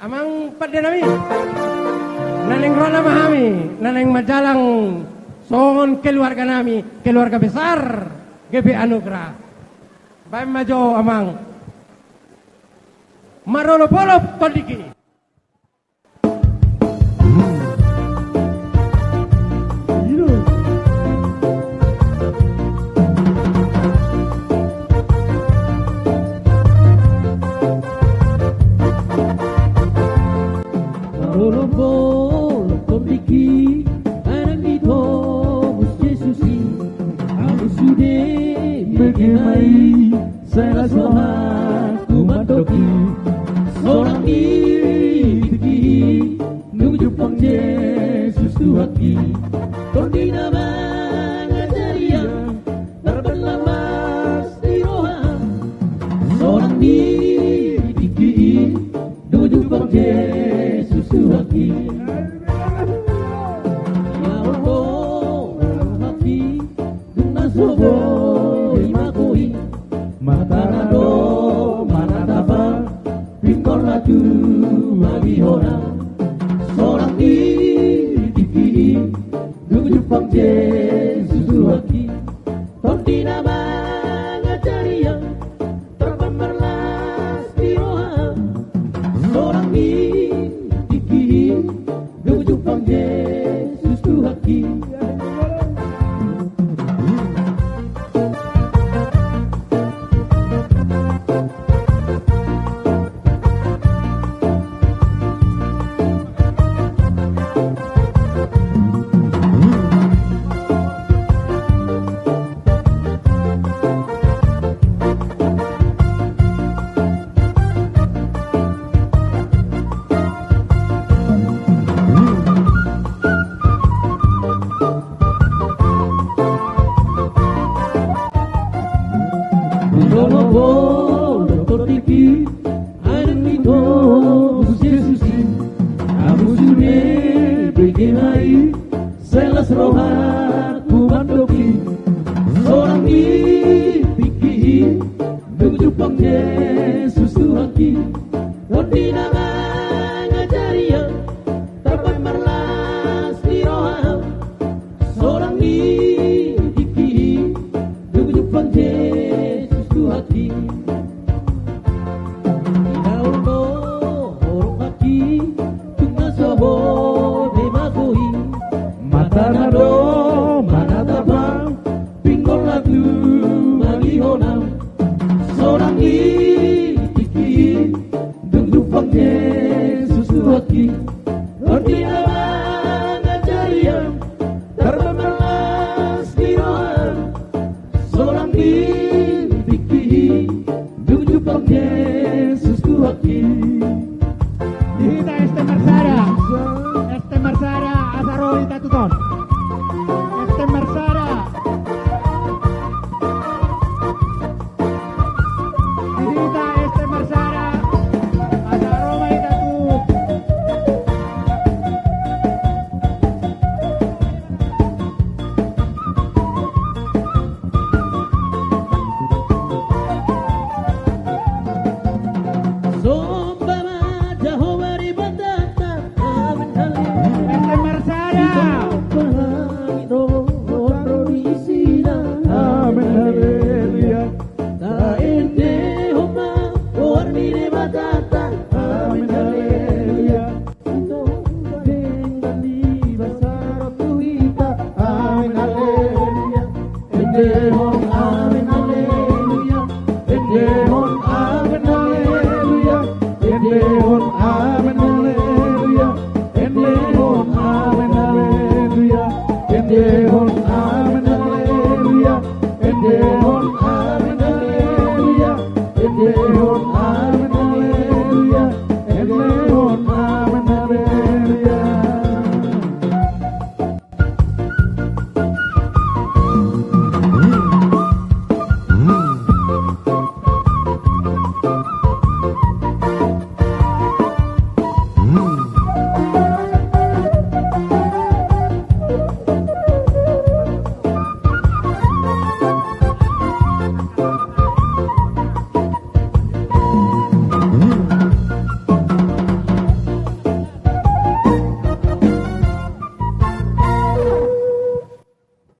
Amang padenami, naneng rona mahami, naneng majalang songon keluarga nami, keluarga besar, GP Anugrah. Baik majo amang, marolo polop todiki. Saya selamat kumandoki seorang diri menuju pang Yesus Tuhanki Tordi nama ngajaria terbelamas di roha seorang diri menuju pang Yesus Tuhanki ya Allah hati dengan sobo imakoi Matarado manatapa Pingkor latu lagi orang Seorang diri Nuju pang Yesus Tuhanki Tordi nama ngajaria terpamerlas di roha Seorang diri Nuju pang Yesus Tuhanki Doktor Tiki, ada mito, Yesus, kamu sudah berdiri, selas rohat kumandoki, seorang Tiki, menuju pang Yesus Tuhanki, Tordi nama ngajaria, terpamerlas di roha, seorang Tiki, menuju pang Yesus Tuhanki. Matanado manatapang Pingkol latu lagi honam Seorang Tiki Dungdupang Yesus Tuhanki